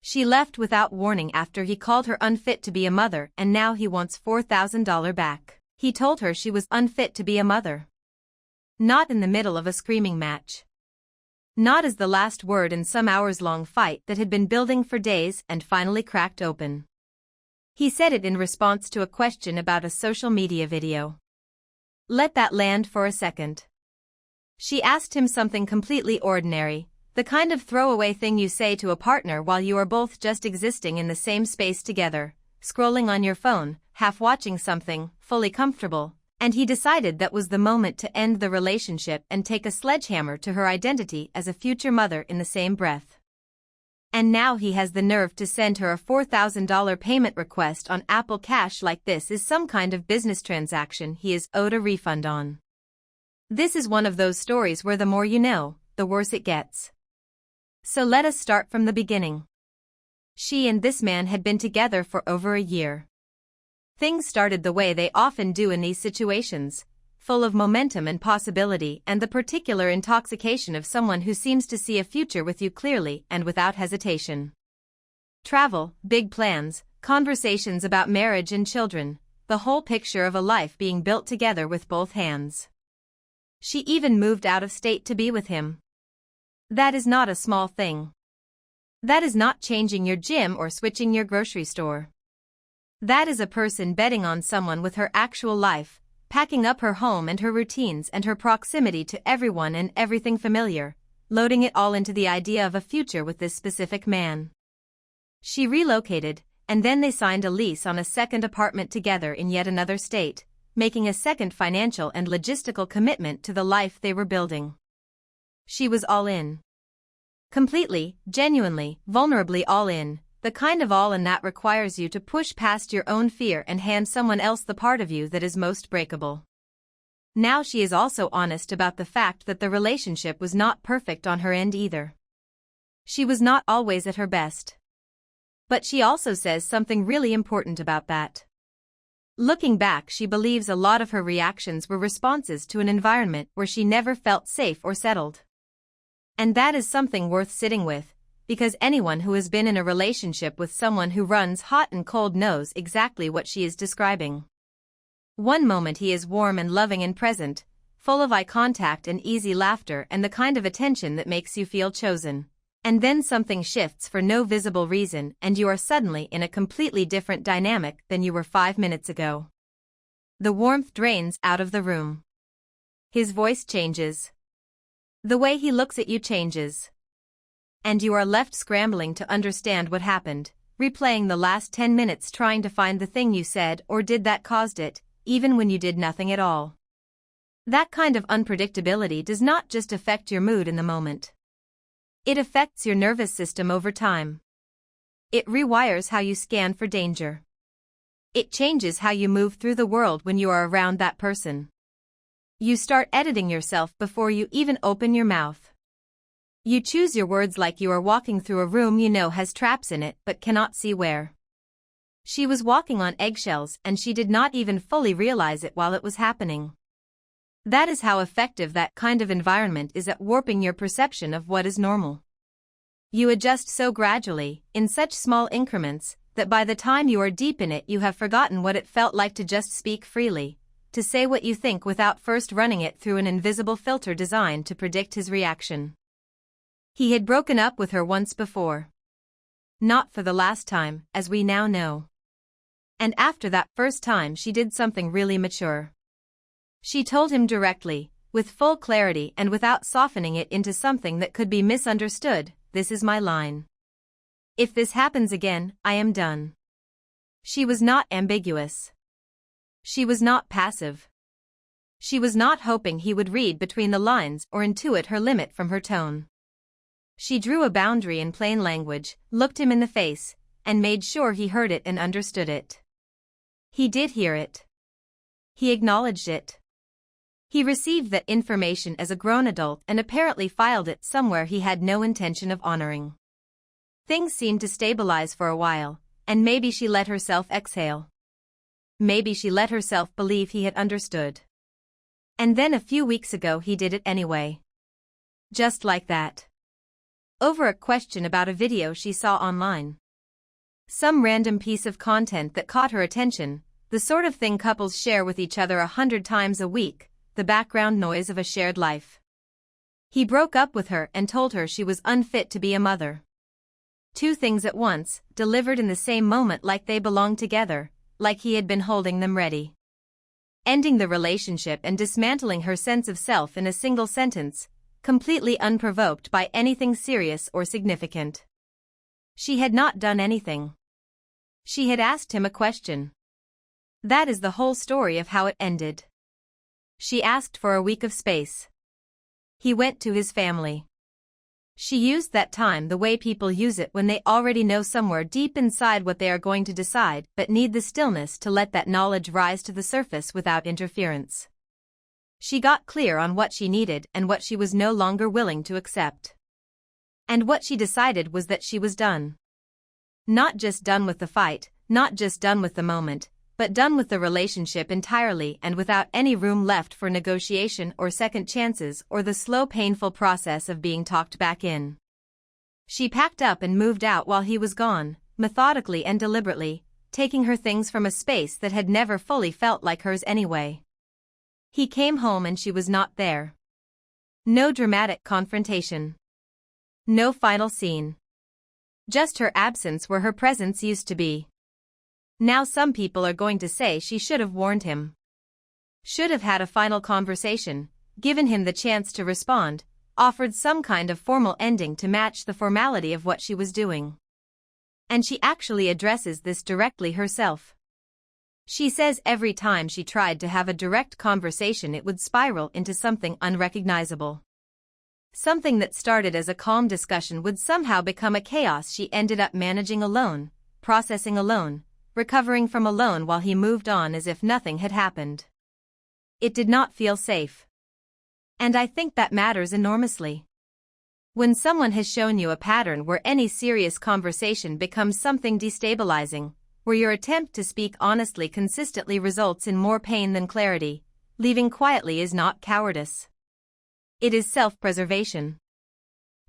She left without warning after he called her unfit to be a mother, and now he wants $4,000 back. He told her she was unfit to be a mother. Not in the middle of a screaming match. Not as the last word in some hours-long fight that had been building for days and finally cracked open. He said it in response to a question about a social media video. Let that land for a second. She asked him something completely ordinary, the kind of throwaway thing you say to a partner while you are both just existing in the same space together, scrolling on your phone, half watching something, fully comfortable, and he decided that was the moment to end the relationship and take a sledgehammer to her identity as a future mother in the same breath. And now he has the nerve to send her a $4,000 payment request on Apple Cash like this is some kind of business transaction he is owed a refund on. This is one of those stories where the more you know, the worse it gets. So let us start from the beginning. She and this man had been together for over a year. Things started the way they often do in these situations, full of momentum and possibility and the particular intoxication of someone who seems to see a future with you clearly and without hesitation. Travel, big plans, conversations about marriage and children, the whole picture of a life being built together with both hands. She even moved out of state to be with him. That is not a small thing. That is not changing your gym or switching your grocery store. That is a person betting on someone with her actual life, packing up her home and her routines and her proximity to everyone and everything familiar, loading it all into the idea of a future with this specific man. She relocated, and then they signed a lease on a second apartment together in yet another state, making a second financial and logistical commitment to the life they were building. She was all in. Completely, genuinely, vulnerably all in, the kind of all in that requires you to push past your own fear and hand someone else the part of you that is most breakable. Now she is also honest about the fact that the relationship was not perfect on her end either. She was not always at her best. But she also says something really important about that. Looking back, she believes a lot of her reactions were responses to an environment where she never felt safe or settled. And that is something worth sitting with, because anyone who has been in a relationship with someone who runs hot and cold knows exactly what she is describing. One moment he is warm and loving and present, full of eye contact and easy laughter and the kind of attention that makes you feel chosen. And then something shifts for no visible reason and you are suddenly in a completely different dynamic than you were 5 minutes ago. The warmth drains out of the room. His voice changes. The way he looks at you changes. And you are left scrambling to understand what happened, replaying the last 10 minutes trying to find the thing you said or did that caused it, even when you did nothing at all. That kind of unpredictability does not just affect your mood in the moment. It affects your nervous system over time. It rewires how you scan for danger. It changes how you move through the world when you are around that person. You start editing yourself before you even open your mouth. You choose your words like you are walking through a room you know has traps in it but cannot see where. She was walking on eggshells and she did not even fully realize it while it was happening. That is how effective that kind of environment is at warping your perception of what is normal. You adjust so gradually, in such small increments, that by the time you are deep in it you have forgotten what it felt like to just speak freely, to say what you think without first running it through an invisible filter designed to predict his reaction. He had broken up with her once before. Not for the last time, as we now know. And after that first time she did something really mature. She told him directly, with full clarity and without softening it into something that could be misunderstood, "This is my line. If this happens again, I am done." She was not ambiguous. She was not passive. She was not hoping he would read between the lines or intuit her limit from her tone. She drew a boundary in plain language, looked him in the face, and made sure he heard it and understood it. He did hear it. He acknowledged it. He received that information as a grown adult and apparently filed it somewhere he had no intention of honoring. Things seemed to stabilize for a while, and maybe she let herself exhale. Maybe she let herself believe he had understood. And then a few weeks ago he did it anyway. Just like that. over a question about a video she saw online. Some random piece of content that caught her attention, the sort of thing couples share with each other 100 times a week, the background noise of a shared life. He broke up with her and told her she was unfit to be a mother. Two things at once, delivered in the same moment like they belonged together, like he had been holding them ready. Ending the relationship and dismantling her sense of self in a single sentence, completely unprovoked by anything serious or significant. She had not done anything. She had asked him a question. That is the whole story of how it ended. She asked for a week of space. He went to his family. She used that time the way people use it when they already know somewhere deep inside what they are going to decide but need the stillness to let that knowledge rise to the surface without interference. She got clear on what she needed and what she was no longer willing to accept. And what she decided was that she was done. Not just done with the fight, not just done with the moment, but done with the relationship entirely and without any room left for negotiation or second chances or the slow painful process of being talked back in. She packed up and moved out while he was gone, methodically and deliberately, taking her things from a space that had never fully felt like hers anyway. He came home and she was not there. No dramatic confrontation. No final scene. Just her absence where her presence used to be. Now some people are going to say she should have warned him. Should have had a final conversation, given him the chance to respond, offered some kind of formal ending to match the formality of what she was doing. And she actually addresses this directly herself. She says every time she tried to have a direct conversation it would spiral into something unrecognizable. Something that started as a calm discussion would somehow become a chaos she ended up managing alone, processing alone, recovering from alone while he moved on as if nothing had happened. It did not feel safe. And I think that matters enormously. When someone has shown you a pattern where any serious conversation becomes something destabilizing, where your attempt to speak honestly consistently results in more pain than clarity, leaving quietly is not cowardice. It is self-preservation.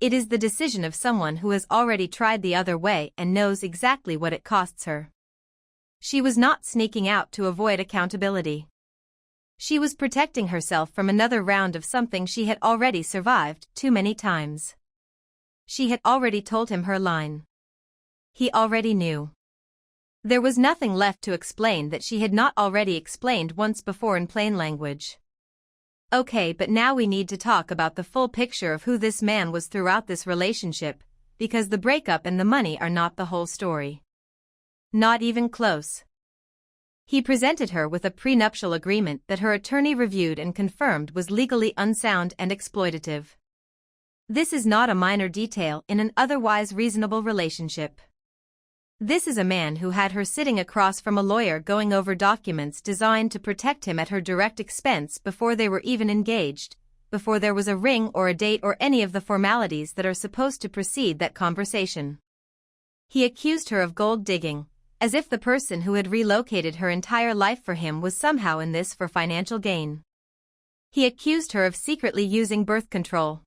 It is the decision of someone who has already tried the other way and knows exactly what it costs her. She was not sneaking out to avoid accountability. She was protecting herself from another round of something she had already survived too many times. She had already told him her line. He already knew. There was nothing left to explain that she had not already explained once before in plain language. Okay, but now we need to talk about the full picture of who this man was throughout this relationship, because the breakup and the money are not the whole story. Not even close. He presented her with a prenuptial agreement that her attorney reviewed and confirmed was legally unsound and exploitative. This is not a minor detail in an otherwise reasonable relationship. This is a man who had her sitting across from a lawyer going over documents designed to protect him at her direct expense before they were even engaged, before there was a ring or a date or any of the formalities that are supposed to precede that conversation. He accused her of gold digging, as if the person who had relocated her entire life for him was somehow in this for financial gain. He accused her of secretly using birth control.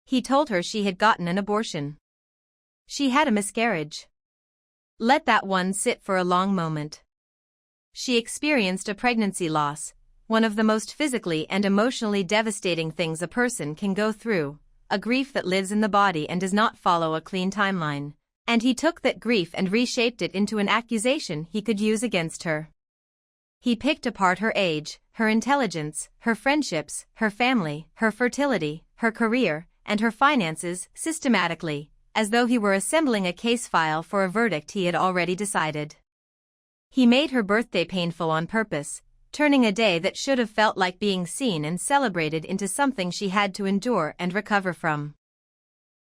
He told her she had gotten an abortion. She had a miscarriage. Let that one sit for a long moment. She experienced a pregnancy loss, one of the most physically and emotionally devastating things a person can go through, a grief that lives in the body and does not follow a clean timeline. And he took that grief and reshaped it into an accusation he could use against her. He picked apart her age, her intelligence, her friendships, her family, her fertility, her career, and her finances systematically, as though he were assembling a case file for a verdict he had already decided. He made her birthday painful on purpose, turning a day that should have felt like being seen and celebrated into something she had to endure and recover from.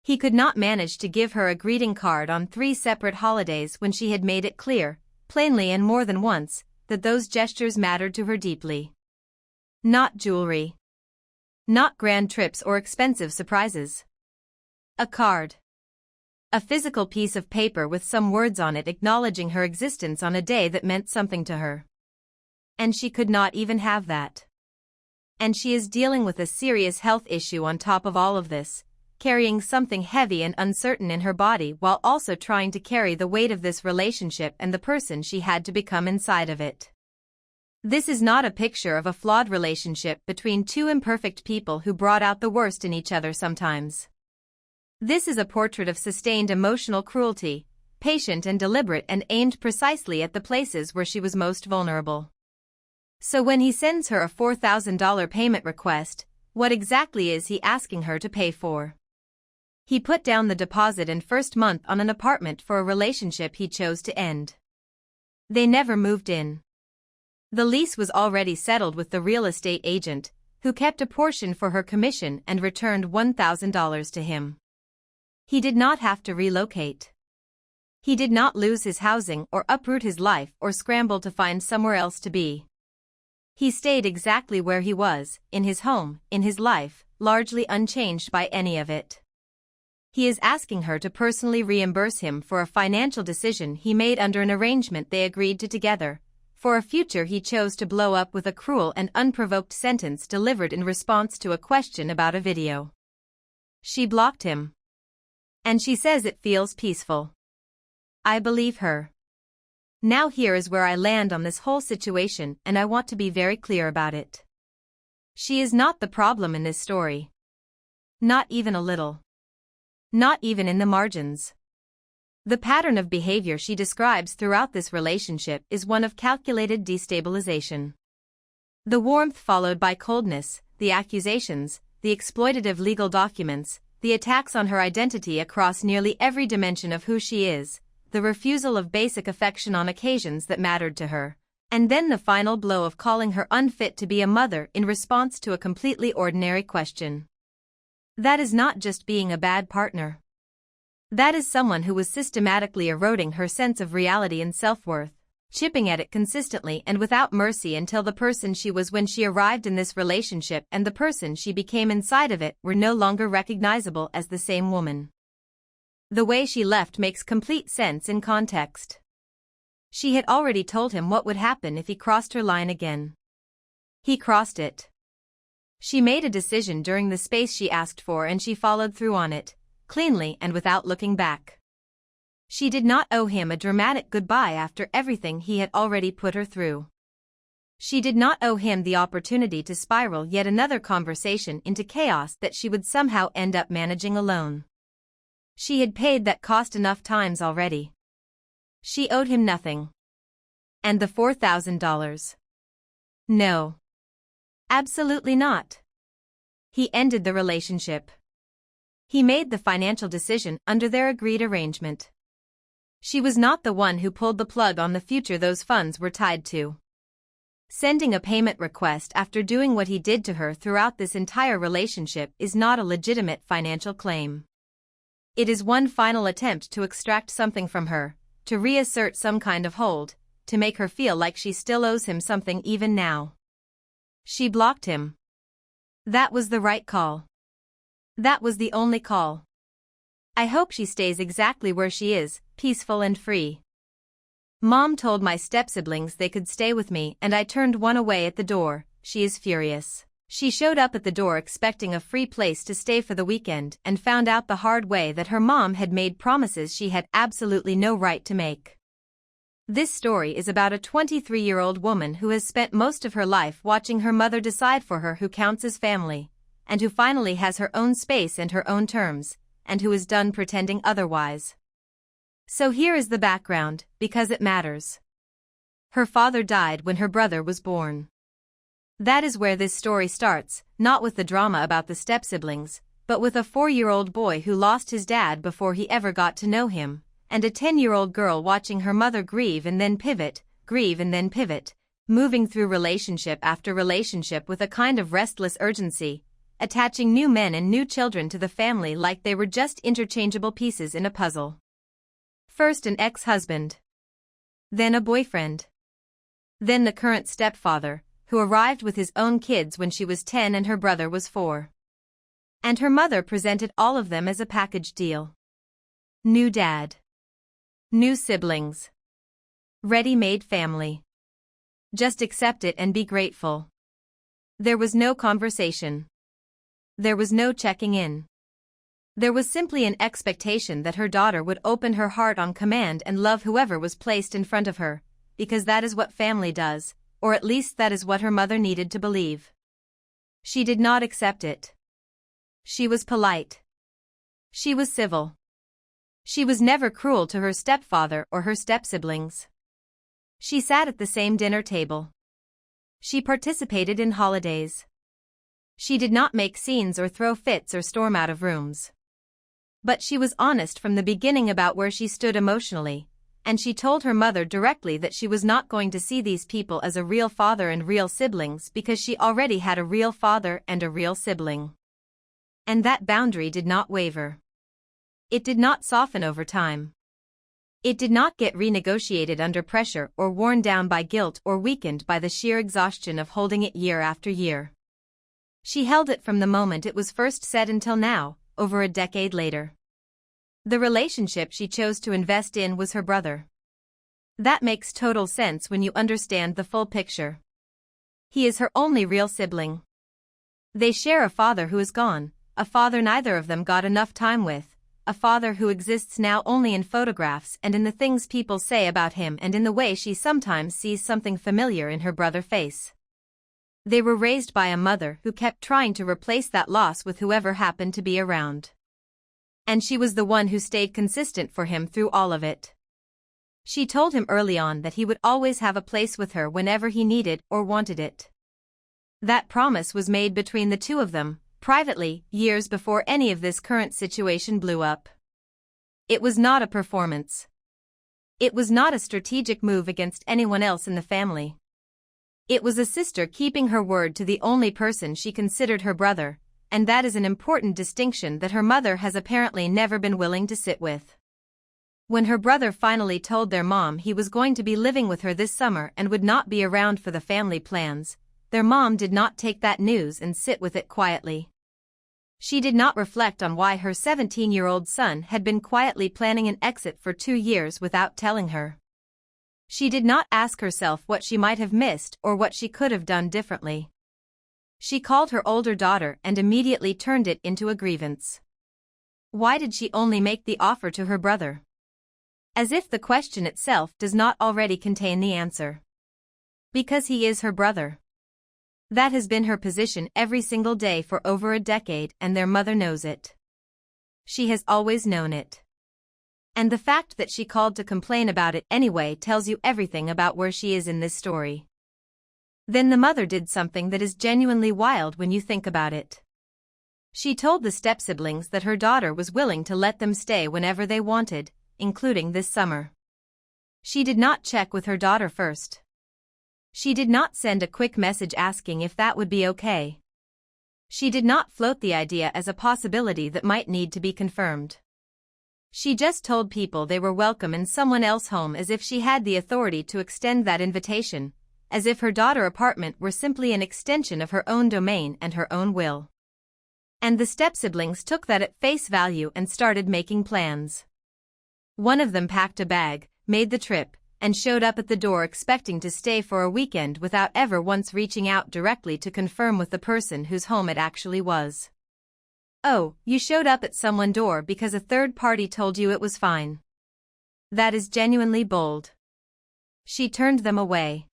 He could not manage to give her a greeting card on 3 separate holidays when she had made it clear, plainly and more than once, that those gestures mattered to her deeply. Not jewelry. Not grand trips or expensive surprises. A card. A physical piece of paper with some words on it acknowledging her existence on a day that meant something to her. And she could not even have that. And she is dealing with a serious health issue on top of all of this, carrying something heavy and uncertain in her body while also trying to carry the weight of this relationship and the person she had to become inside of it. This is not a picture of a flawed relationship between two imperfect people who brought out the worst in each other sometimes. This is a portrait of sustained emotional cruelty, patient and deliberate and aimed precisely at the places where she was most vulnerable. So when he sends her a $4,000 payment request, what exactly is he asking her to pay for? He put down the deposit and first month on an apartment for a relationship he chose to end. They never moved in. The lease was already settled with the real estate agent, who kept a portion for her commission and returned $1,000 to him. He did not have to relocate. He did not lose his housing or uproot his life or scramble to find somewhere else to be. He stayed exactly where he was, in his home, in his life, largely unchanged by any of it. He is asking her to personally reimburse him for a financial decision he made under an arrangement they agreed to together, for a future he chose to blow up with a cruel and unprovoked sentence delivered in response to a question about a video. She blocked him. And she says it feels peaceful. I believe her. Now here is where I land on this whole situation, and I want to be very clear about it. She is not the problem in this story. Not even a little. Not even in the margins. The pattern of behavior she describes throughout this relationship is one of calculated destabilization. The warmth followed by coldness, the accusations, the exploitative legal documents, the attacks on her identity across nearly every dimension of who she is, the refusal of basic affection on occasions that mattered to her, and then the final blow of calling her unfit to be a mother in response to a completely ordinary question. That is not just being a bad partner. That is someone who was systematically eroding her sense of reality and self-worth, chipping at it consistently and without mercy until the person she was when she arrived in this relationship and the person she became inside of it were no longer recognizable as the same woman. The way she left makes complete sense in context. She had already told him what would happen if he crossed her line again. He crossed it. She made a decision during the space she asked for and she followed through on it, cleanly and without looking back. She did not owe him a dramatic goodbye after everything he had already put her through. She did not owe him the opportunity to spiral yet another conversation into chaos that she would somehow end up managing alone. She had paid that cost enough times already. She owed him nothing. And the $4,000? No. Absolutely not. He ended the relationship. He made the financial decision under their agreed arrangement. She was not the one who pulled the plug on the future those funds were tied to. Sending a payment request after doing what he did to her throughout this entire relationship is not a legitimate financial claim. It is one final attempt to extract something from her, to reassert some kind of hold, to make her feel like she still owes him something even now. She blocked him. That was the right call. That was the only call. I hope she stays exactly where she is, peaceful and free. Mom told my step-siblings they could stay with me and I turned one away at the door. She is furious. She showed up at the door expecting a free place to stay for the weekend and found out the hard way that her mom had made promises she had absolutely no right to make. This story is about a 23-year-old woman who has spent most of her life watching her mother decide for her who counts as family, and who finally has her own space and her own terms, and who is done pretending otherwise. So here is the background, because it matters. Her father died when her brother was born. That is where this story starts, not with the drama about the step-siblings, but with a 4-year-old boy who lost his dad before he ever got to know him, and a 10-year-old girl watching her mother grieve and then pivot, moving through relationship after relationship with a kind of restless urgency, attaching new men and new children to the family like they were just interchangeable pieces in a puzzle. First an ex-husband. Then a boyfriend. Then the current stepfather, who arrived with his own kids when she was 10 and her brother was 4. And her mother presented all of them as a package deal. New dad. New siblings. Ready-made family. Just accept it and be grateful. There was no conversation. There was no checking in. There was simply an expectation that her daughter would open her heart on command and love whoever was placed in front of her, because that is what family does, or at least that is what her mother needed to believe. She did not accept it. She was polite. She was civil. She was never cruel to her stepfather or her step-siblings. She sat at the same dinner table. She participated in holidays. She did not make scenes or throw fits or storm out of rooms. But she was honest from the beginning about where she stood emotionally, and she told her mother directly that she was not going to see these people as a real father and real siblings because she already had a real father and a real sibling. And that boundary did not waver. It did not soften over time. It did not get renegotiated under pressure or worn down by guilt or weakened by the sheer exhaustion of holding it year after year. She held it from the moment it was first said until now, over a decade later. The relationship she chose to invest in was her brother. That makes total sense when you understand the full picture. He is her only real sibling. They share a father who is gone, a father neither of them got enough time with, a father who exists now only in photographs and in the things people say about him and in the way she sometimes sees something familiar in her brother's face. They were raised by a mother who kept trying to replace that loss with whoever happened to be around. And she was the one who stayed consistent for him through all of it. She told him early on that he would always have a place with her whenever he needed or wanted it. That promise was made between the two of them, privately, years before any of this current situation blew up. It was not a performance. It was not a strategic move against anyone else in the family. It was a sister keeping her word to the only person she considered her brother, and that is an important distinction that her mother has apparently never been willing to sit with. When her brother finally told their mom he was going to be living with her this summer and would not be around for the family plans, their mom did not take that news and sit with it quietly. She did not reflect on why her 17-year-old son had been quietly planning an exit for 2 years without telling her. She did not ask herself what she might have missed or what she could have done differently. She called her older daughter and immediately turned it into a grievance. Why did she only make the offer to her brother? As if the question itself does not already contain the answer. Because he is her brother. That has been her position every single day for over a decade, and their mother knows it. She has always known it. And the fact that she called to complain about it anyway tells you everything about where she is in this story. Then the mother did something that is genuinely wild when you think about it. She told the step-siblings that her daughter was willing to let them stay whenever they wanted, including this summer. She did not check with her daughter first. She did not send a quick message asking if that would be okay. She did not float the idea as a possibility that might need to be confirmed. She just told people they were welcome in someone else's home as if she had the authority to extend that invitation, as if her daughter's apartment were simply an extension of her own domain and her own will. And the step-siblings took that at face value and started making plans. One of them packed a bag, made the trip, and showed up at the door expecting to stay for a weekend without ever once reaching out directly to confirm with the person whose home it actually was. Oh, you showed up at someone's door because a third party told you it was fine. That is genuinely bold. She turned them away.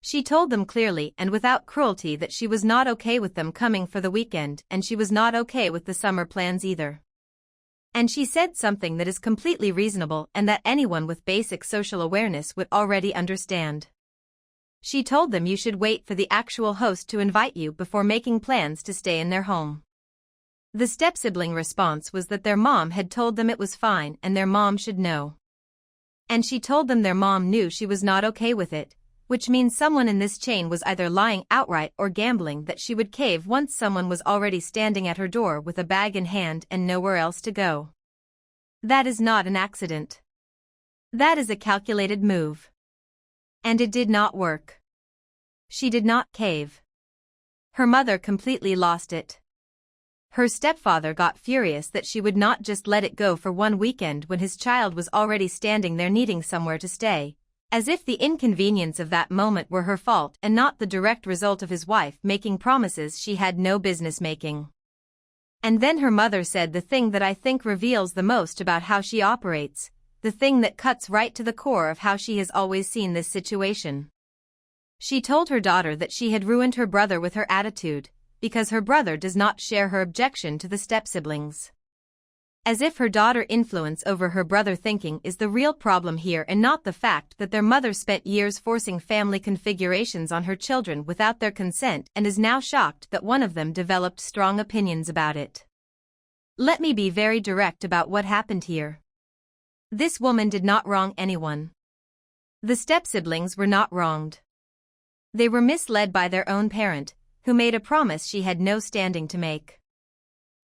She told them clearly and without cruelty that she was not okay with them coming for the weekend and she was not okay with the summer plans either. And she said something that is completely reasonable and that anyone with basic social awareness would already understand. She told them you should wait for the actual host to invite you before making plans to stay in their home. The step-sibling response was that their mom had told them it was fine and their mom should know. And she told them their mom knew she was not okay with it, which means someone in this chain was either lying outright or gambling that she would cave once someone was already standing at her door with a bag in hand and nowhere else to go. That is not an accident. That is a calculated move. And it did not work. She did not cave. Her mother completely lost it. Her stepfather got furious that she would not just let it go for one weekend when his child was already standing there needing somewhere to stay, as if the inconvenience of that moment were her fault and not the direct result of his wife making promises she had no business making. And then her mother said the thing that I think reveals the most about how she operates, the thing that cuts right to the core of how she has always seen this situation. She told her daughter that she had ruined her brother with her attitude, because her brother does not share her objection to the step-siblings. As if her daughter's influence over her brother thinking is the real problem here and not the fact that their mother spent years forcing family configurations on her children without their consent and is now shocked that one of them developed strong opinions about it. Let me be very direct about what happened here. This woman did not wrong anyone. The step-siblings were not wronged. They were misled by their own parent, who made a promise she had no standing to make.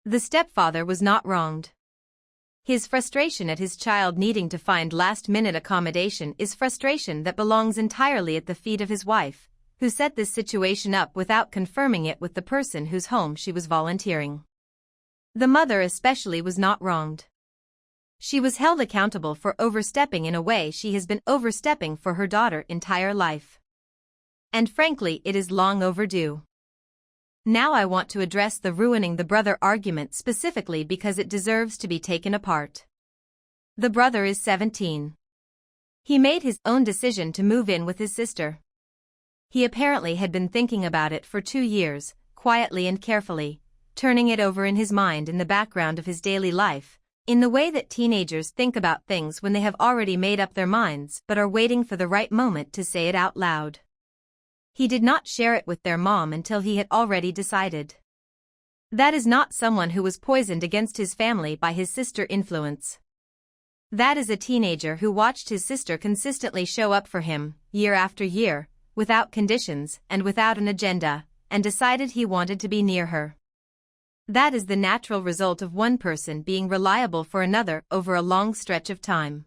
The stepfather was not wronged. His frustration at his child needing to find last-minute accommodation is frustration that belongs entirely at the feet of his wife, who set this situation up without confirming it with the person whose home she was volunteering. The mother especially was not wronged. She was held accountable for overstepping in a way she has been overstepping for her daughter's entire life. And frankly, it is long overdue. Now I want to address the ruining the brother argument specifically because it deserves to be taken apart. The brother is 17. He made his own decision to move in with his sister. He apparently had been thinking about it for 2 years, quietly and carefully, turning it over in his mind in the background of his daily life, in the way that teenagers think about things when they have already made up their minds but are waiting for the right moment to say it out loud. He did not share it with their mom until he had already decided. That is not someone who was poisoned against his family by his sister's influence. That is a teenager who watched his sister consistently show up for him, year after year, without conditions and without an agenda, and decided he wanted to be near her. That is the natural result of one person being reliable for another over a long stretch of time.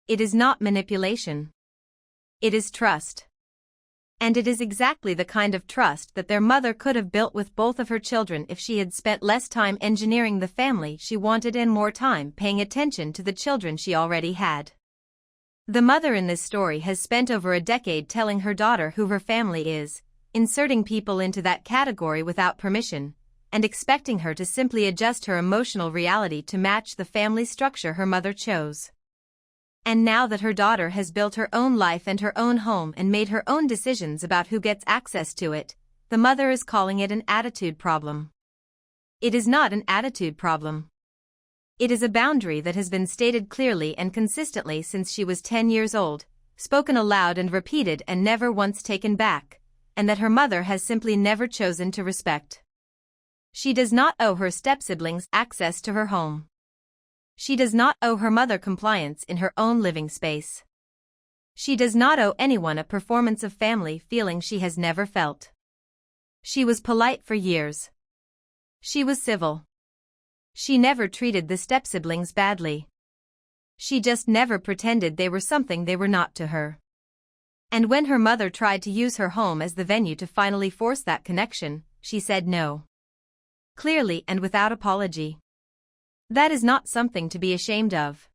It is not manipulation. It is trust. And it is exactly the kind of trust that their mother could have built with both of her children if she had spent less time engineering the family she wanted and more time paying attention to the children she already had. The mother in this story has spent over a decade telling her daughter who her family is, inserting people into that category without permission, and expecting her to simply adjust her emotional reality to match the family structure her mother chose. And now that her daughter has built her own life and her own home and made her own decisions about who gets access to it, the mother is calling it an attitude problem. It is not an attitude problem. It is a boundary that has been stated clearly and consistently since she was 10 years old, spoken aloud and repeated and never once taken back, and that her mother has simply never chosen to respect. She does not owe her step-siblings access to her home. She does not owe her mother compliance in her own living space. She does not owe anyone a performance of family feeling she has never felt. She was polite for years. She was civil. She never treated the step-siblings badly. She just never pretended they were something they were not to her. And when her mother tried to use her home as the venue to finally force that connection, she said no. Clearly and without apology. That is not something to be ashamed of.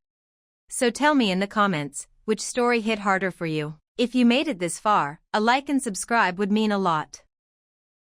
So tell me in the comments, which story hit harder for you? If you made it this far, a like and subscribe would mean a lot.